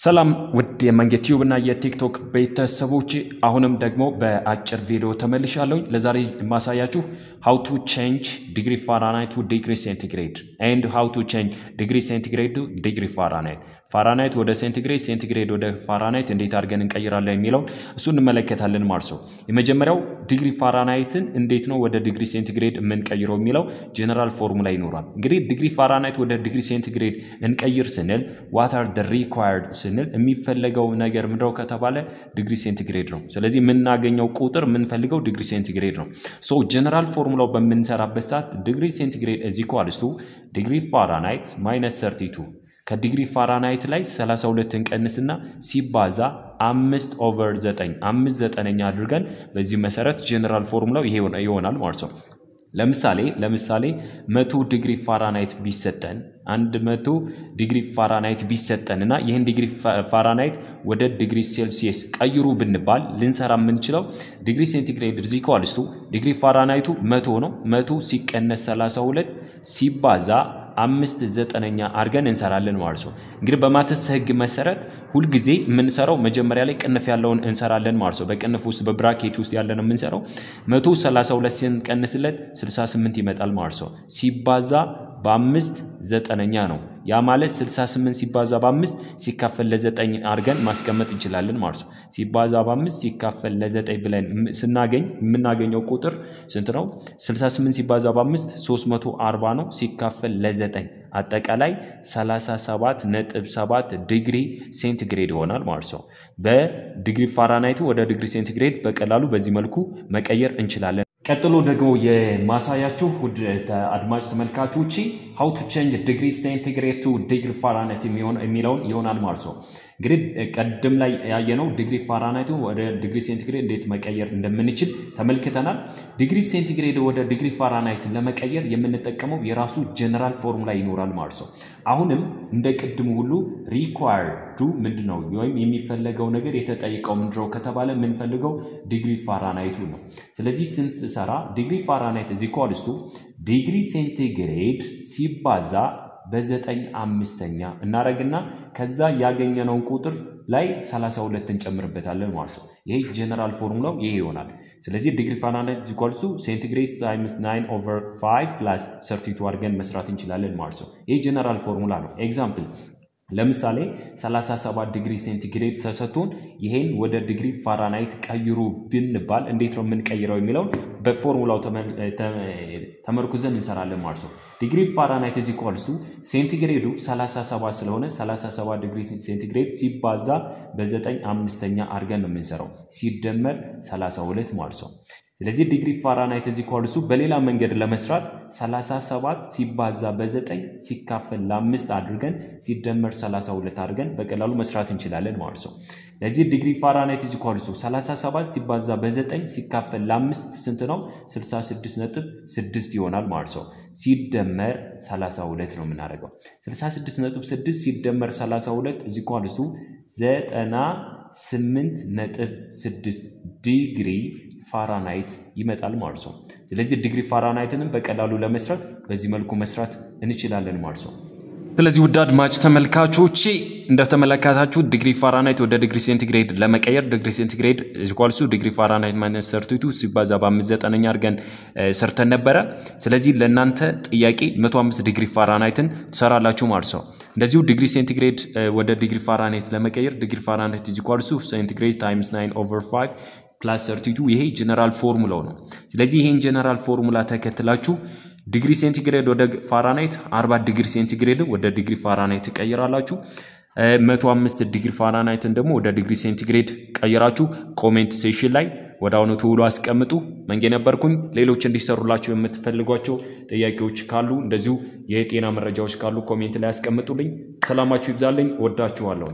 ሰላም ውድ የመንጌቲዩብ እና የቲክቶክ ቤተሰቦች አሁንም ደግሞ በአጭር ቪዲዮ ተመልሻለሁ። ለዛሬ ማሳያችሁ how to change degree Fahrenheit to degree centigrade and how to change degree centigrade to degree Fahrenheit ፋራናይት ወደ ሴንቲግሬድ ሴንቲግሬድ ወደ ፋራናይት እንዴት አድርገን እንቀይራለን የሚለው እሱን እንመለከታለን ማለት ነው። የመጀመሪያው ዲግሪ ፋራናይትን እንዴት ነው ወደ ዲግሪ ሴንቲግሬድ የምንቀይረው የሚለው ጀነራል ፎርሙላ ይኖራል። እንግዲህ ዲግሪ ፋራናይት ወደ ዲግሪ ሴንቲግሬድ እንቀይር ስንል what are the required ስንል የሚፈልገው ነገር ምንድነው ከተባለ ዲግሪ ሴንቲግሬድ ነው። ስለዚህ የምናገኘው ቁጥር የምንፈልገው ዲግሪ ሴንቲግሬድ ነው። ሶ ጀነራል ፎርሙላው በመንሰራበት ሰዓት ዲግሪ ሴንቲግሬድ is equals to ዲግሪ ፋራናይት minus 32 ከዲግሪ ፋራናይት ላይ 32 እንቀንስና ሲባዛ 5/9 5/9ኛ አድርገን በዚህ መሰረት ጀነራል ፎርሙላው ይሄ ይሆናል ማለት ነው። ለምሳሌ 100 ዲግሪ ፋራናይት ቢሰጠን 100 ዲግሪ ፋራናይት ቢሰጠንና ይሄን ዲግሪ ፋራናይት ወደ ዲግሪ ሴልሲየስ ቀይሩ ብንባል ልንሰራ የምንችለው ዲግሪ ሴንቲግሬድ is equals to ዲግሪ ፋራናይቱ 100 ነው 100 ሲቀነስ 32 ሲባዛ 5/9ኛ አድርገን እንሰራለን ማለት ነው። እንግዲህ በማተስ ህግ መሰረት ሁሉ ጊዜ የምንሰራው መጀመሪያ ላይ ቅንፍ ያለውን እንሰራለን ማለት ነው። በቅንፍ ውስጥ በብራኬት ውስጥ ያለነው የምንሰራው 132 ሲንቀንስለት 68 ይመጣል ማለት ነው። ሲባዛ በ5/9ኛ ነው። ያ ማለት 68 ሲባዛ በ5 ሲካፈል ለ9 አድርገን ማስቀመጥ እንችላለን ማለት ነው። ሲባዛ በ5 ሲካፈል ለ9 ብለን ስናገኝ የምናገኘው ቁጥር ስንት ነው? 68 ሲባዛ በ5 340 ነው። ሲካፈል ለ9 አጠቃላይ 37.7 ዲግሪ ሴንቲግሬድ ይሆናል ማለት ነው። በዲግሪ ፋራናይቱ ወደ ዲግሪ ሴንቲግሬድ በቀላሉ በዚህ መልኩ መቀየር እንችላለን። ቀጥሎ ደግሞ የማሳያችሁ ውድ አድማጭ ተመልካቾች how to change degree centigrade to degree Fahrenheit የሚለውን ይሆናል ማለት ነው። እንግዲህ ቀደም ላይ ያየነው ዲግሪ ፋራናይቱ ወደ ዲግሪ ሴንቲግሬድ እንዴት መቀየር እንደምንችል ተመልክተናል። ዲግሪ ሴንቲግሬድ ወደ ዲግሪ ፋራናይት ለመቀየር የምንጠቀመው የራሱ ጀነራል ፎርሙላ ይኖራል ማለት ነው። አሁንም እንደ ቅድሙ ሁሉ required to ምንድነው ወይም የሚፈልገው ነገር የተጠየቀው ምንድነው ከተባለ የምንፈልገው ዲግሪ ፋራናይቱ ነው። ስለዚህ ስንሰራ ዲግሪ ፋራናይት is equals to ዲግሪ ሴንቲግሬድ ሲባዛ በ9/5ኛ እናረግና ከዛ ያገኘነው ቁጥር ላይ 32 እንጨምርበታለን ማለት ነው። ይሄ ጀነራል ፎርሙላው ይሄ ይሆናል። ስለዚህ ዲግሪ ፋራናይት is equals to centigrade times 9/5 plus 32 አድርገን መስራት እንችላለን ማለት ነው። ይሄ ጀነራል ፎርሙላ ነው። ኤግዛምፕል ለምሳሌ 37 ዲግሪ ሴንቲግሬድ ተሰጥቶን ይሄን ወደ ዲግሪ ፋራናይት ቀይሩ ብንባል እንዴት ነው የምንቀይረው የሚለው በፎርሙላው ተመርኩዘን እንሰራለን ማለት ነው። ዲግሪ ፋራናይት is equals to ሴንቲግሬዱ 37 ስለሆነ 37 ዲግሪ ሴንቲግሬድ ሲባዛ በ9/5ኛ አድርገን ነው የምንሰራው ሲደመር 32 ማለት ነው። ስለዚህ ዲግሪ ፋራናይት is equals to በሌላ መንገድ ለመስራት 37 ሲባዛ በ9 ሲካፈል ለ5 አድርገን ሲደመር 32 አድርገን በቀላሉ መስራት እንችላለን ማለት ነው። ለዚህ ዲግሪ ፋራናይት is equals to 37 ሲባዛ በ9 ሲካፈል ለ5 ስንት ነው? 66.6 ይሆናል ማለት ነው። ሲደመር 32 ነው የምናደርገው። 66.6 ሲደመር 32 is equals to 98.6 ዲግሪ ፋራናይት ይመጣል ማለት ነው። ስለዚህ ዲግሪ ፋራናይትንም በቀላሉ ለመስራት በዚህ መልኩ መስራት እንችላለን ማለት ነው። ስለዚህ ውድ አድማጭ ተመልካቾች እንደተመለከታችሁ ዲግሪ ፋራናይት ወደ ዲግሪ ሴንቲግሬድ ለመቀየር ዲግሪ ሴንቲግሬድ is equals to ዲግሪ ፋራናይት minus 32 ሲባዛ በ5/9ኛ አድርገን ሰርተን ነበር። ስለዚህ ለእናንተ ጥያቄ 105 ዲግሪ ፋራናይትን ትሰራላችሁ ማለት ነው። እንደዚሁ ዲግሪ ሴንቲግሬድ ወደ ዲግሪ ፋራናይት ለመቀየር ዲግሪ ፋራናይት is equals to centigrade times 9/5 plus 32 ይሄ ጀነራል ፎርሙላው ነው። ስለዚህ ይሄን ጀነራል ፎርሙላ ተከትላችሁ ዲግሪ ሴንቲግሬድ ወደ ፋራናይት 40 ዲግሪ ሴንቲግሬድ ወደ ዲግሪ ፋራናይት ቀይራላችሁ። 105 ዲግሪ ፋራናይትን ደግሞ ወደ ዲግሪ ሴንቲግሬድ ቀይራችሁ ኮሜንት ሴክሽን ላይ ወዳውኑ ተውሉ አስቀምጡ። መንጌ ነበርኩኝ። ሌሎች እንዲሰሩላችሁ የምትፈልጓቸው ጥያቄዎች ካሉ እንደዚሁ የጤና መረጃዎች ካሉ ኮሜንት ላይ አስቀምጡልኝ። ሰላማችሁ ይብዛልኝ። ወዳችኋለሁ።